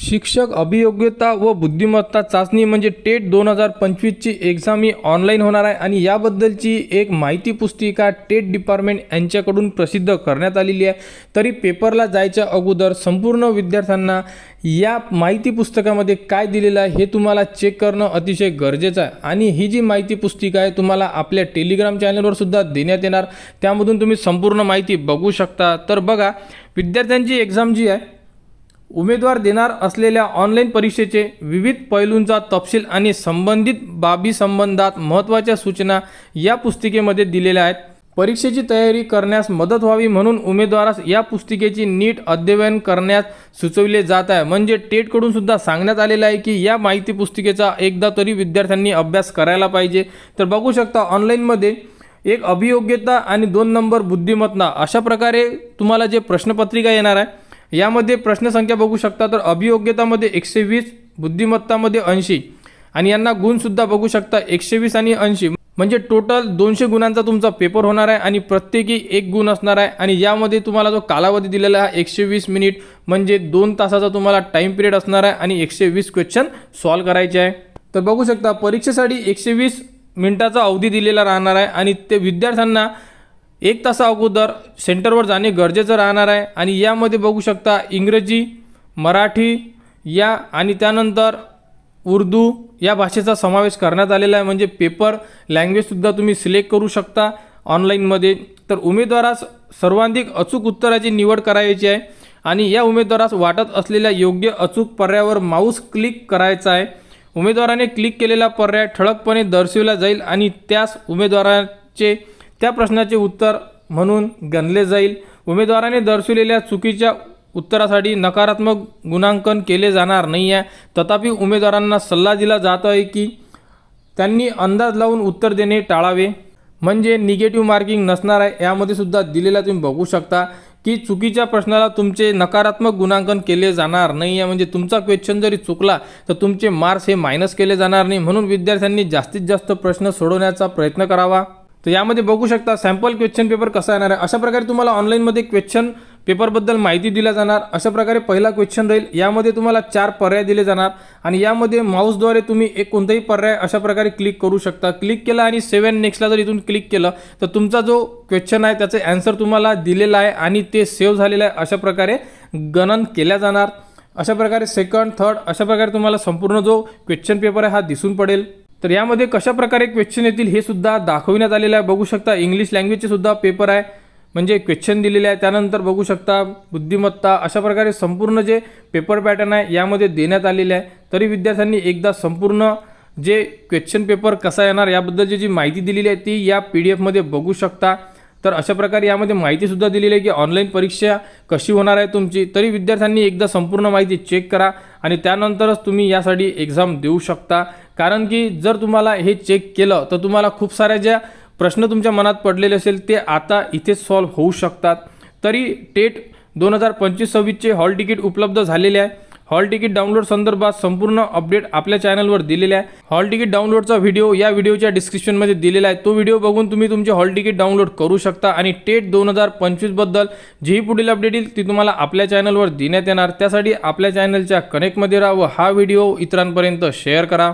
शिक्षक अभियोग्यता व बुद्धिमत्ता चाचणी म्हणजे टेट 2025ची एक्झाम ही ऑनलाईन होणार आहे आणि याबद्दलची एक माहिती पुस्तिका टेट डिपार्टमेंट यांच्याकडून प्रसिद्ध करण्यात आलेली आहे। तरी पेपरला जायच्या अगोदर संपूर्ण विद्यार्थ्यांना या माहिती पुस्तकामध्ये काय दिलेलं आहे हे तुम्हाला चेक करणं अतिशय गरजेचं आहे आणि ही जी माहिती पुस्तिका आहे तुम्हाला आपल्या टेलिग्राम चॅनलवर सुद्धा देण्यात येणार, त्यामधून तुम्ही संपूर्ण माहिती बघू शकता। तर बघा, विद्यार्थ्यांची एक्झाम जी आहे उमेदवार देणार असलेल्या ऑनलाईन परीक्षेचे विविध पैलूंचा तपशील आणि संबंधित बाबी संबंधात महत्त्वाच्या सूचना या पुस्तिकेमध्ये दिलेल्या आहेत। परीक्षेची तयारी करण्यास मदत व्हावी म्हणून उमेदवारास या पुस्तिकेची नीट अध्ययन करण्यास सुचविले जात आहे। म्हणजे टेटकडून सुद्धा सांगण्यात आलेलं आहे की या माहिती पुस्तिकेचा एकदा तरी विद्यार्थ्यांनी अभ्यास करायला पाहिजे। तर बघू शकता ऑनलाईनमध्ये एक अभियोग्यता आणि 2 नंबर बुद्धिमत्ता अशा प्रकारे तुम्हाला जे प्रश्नपत्रिका येणार आहे यामध्ये प्रश्न संख्या बघू शकता। तर अभियोग्यतामध्ये 120, बुद्धिमत्तामध्ये 80 आणि यांना गुण सुद्धा बघू शकता 120 आणि 80 म्हणजे टोटल 200 गुणांचा तुमचा पेपर होणार आहे आणि प्रत्येकी 1 गुण असणार आहे। आणि यामध्ये तुम्हाला जो कालावधी दिलेला आहे 120 मिनिट म्हणजे 2 तासाचा तुम्हाला टाइम पिरियड असणार आहे आणि 120 क्वेश्चन सॉल्व करायचे आहे। तर बघू शकता परीक्षेसाठी 120 मिनिटाचा अवधी दिलेला राहणार आहे आणि ते विद्यार्थ्यांना 1 तासा अगोदर सेंटरवर जाणे गरजेचं राहणार आहे। आणि यामध्ये बघू शकता इंग्रजी, मराठी या आणि त्यानंतर उर्दू या भाषेचा समावेश करण्यात आलेला आहे। म्हणजे पेपर लँग्वेजसुद्धा तुम्ही सिलेक्ट करू शकता ऑनलाईनमध्ये। तर उमेदवारास सर्वाधिक अचूक उत्तराची निवड करायची आहे आणि या उमेदवारास वाटत असलेल्या योग्य अचूक पर्यायावर माऊस क्लिक करायचा आहे। उमेदवाराने क्लिक केलेला पर्याय ठळकपणे दर्शविला जाईल आणि त्यास उमेदवाराचे त्या प्रश्नाचे उत्तर म्हणून गणले जाईल। उमेदवाराने दर्शविलेल्या चुकीच्या उत्तरासाठी नकारात्मक गुणांकन केले जाणार नाही आहे। तथापि उमेदवारांना सल्ला दिला जात आहे की त्यांनी अंदाज लावून उत्तर देणे टाळावे, म्हणजे निगेटिव्ह मार्किंग नसणार आहे। यामध्ये सुद्धा दिलेला तुम्ही बघू शकता की चुकीच्या प्रश्नाला तुमचे नकारात्मक गुणांकन केले जाणार नाही आहे। म्हणजे तुमचा क्वेश्चन जरी चुकला तर तुमचे मार्क्स हे मायनस केले जाणार नाही, म्हणून विद्यार्थ्यांनी जास्तीत जास्त प्रश्न सोडवण्याचा प्रयत्न करावा। तर यामध्ये बघू शकता सॅम्पल क्वेश्चन पेपर कसा येणार आहे। अशा प्रकारे तुम्हाला ऑनलाईनमध्ये क्वेश्चन पेपरबद्दल माहिती दिली जाणार। अशा प्रकारे पहिला क्वेश्चन राहील, यामध्ये तुम्हाला 4 पर्याय दिले जाणार आणि यामध्ये माऊसद्वारे तुम्ही एक कोणताही पर्याय अशा प्रकारे क्लिक करू शकता। क्लिक केला आणि 7 नेक्स्टला जर इथून क्लिक केलं तर तुमचा जो क्वेश्चन आहे त्याचे आन्सर तुम्हाला दिलेला आहे आणि ते सेव्ह झालेलं आहे। अशा प्रकारे गणन केल्या जाणार। अशा प्रकारे सेकंड, थर्ड अशा प्रकारे तुम्हाला संपूर्ण जो क्वेश्चन पेपर आहे हा दिसून पडेल। तर यामध्ये कशा प्रकारे क्वेश्चन येतील हे सुद्धा दाखविण्यात आलेलं आहे। बघू शकता इंग्लिश लँग्वेजचे सुद्धा पेपर आहे, म्हणजे क्वेश्चन दिलेले आहे। त्यानंतर बघू शकता बुद्धिमत्ता अशा प्रकारे संपूर्ण जे पेपर पॅटर्न आहे यामध्ये देण्यात आलेले आहे। तरी विद्यार्थ्यांनी एकदा संपूर्ण जे क्वेश्चन पेपर कसा येणार याबद्दलची जी माहिती दिलेली आहे ती या PDF मध्ये बघू शकता। तर अशा प्रकारे यामध्ये माहिती सुद्धा दिलेली आहे की ऑनलाईन परीक्षा कशी होणार आहे तुमची। तरी विद्यार्थ्यांनी एकदा संपूर्ण माहिती चेक करा आणि त्यानंतरच तुम्ही यासाठी एक्झाम देऊ शकता। कारण की जर तुम्हाला हे चेक केलं तर तुम्हाला खूप साऱ्या ज्या प्रश्न तुमच्या मनात पडलेले असेल ते आता इथेच सॉल्व होऊ शकतात। तरी टेट 2025-26चे हॉल तिकीट उपलब्ध झालेले आहे। हॉल तिकीट डाउनलोड संदर्भात संपूर्ण अपडेट आपल्या चॅनलवर दिलेले आहे। हॉल तिकीट डाउनलोडचा व्हिडिओ या व्हिडिओच्या डिस्क्रिप्शनमध्ये दिलेला आहे, तो व्हिडिओ बघून तुम्ही तुमचे हॉल तिकीट डाउनलोड करू शकता। आणि टेट 2025 बद्दल जी पुढील अपडेट येईल ती तुम्हाला आपल्या चॅनलवर देण्यात येणार। त्यासाठी आपल्या चॅनलच्या कनेक्टमध्ये राहा व हा व्हिडिओ इतरांपर्यंत शेअर करा।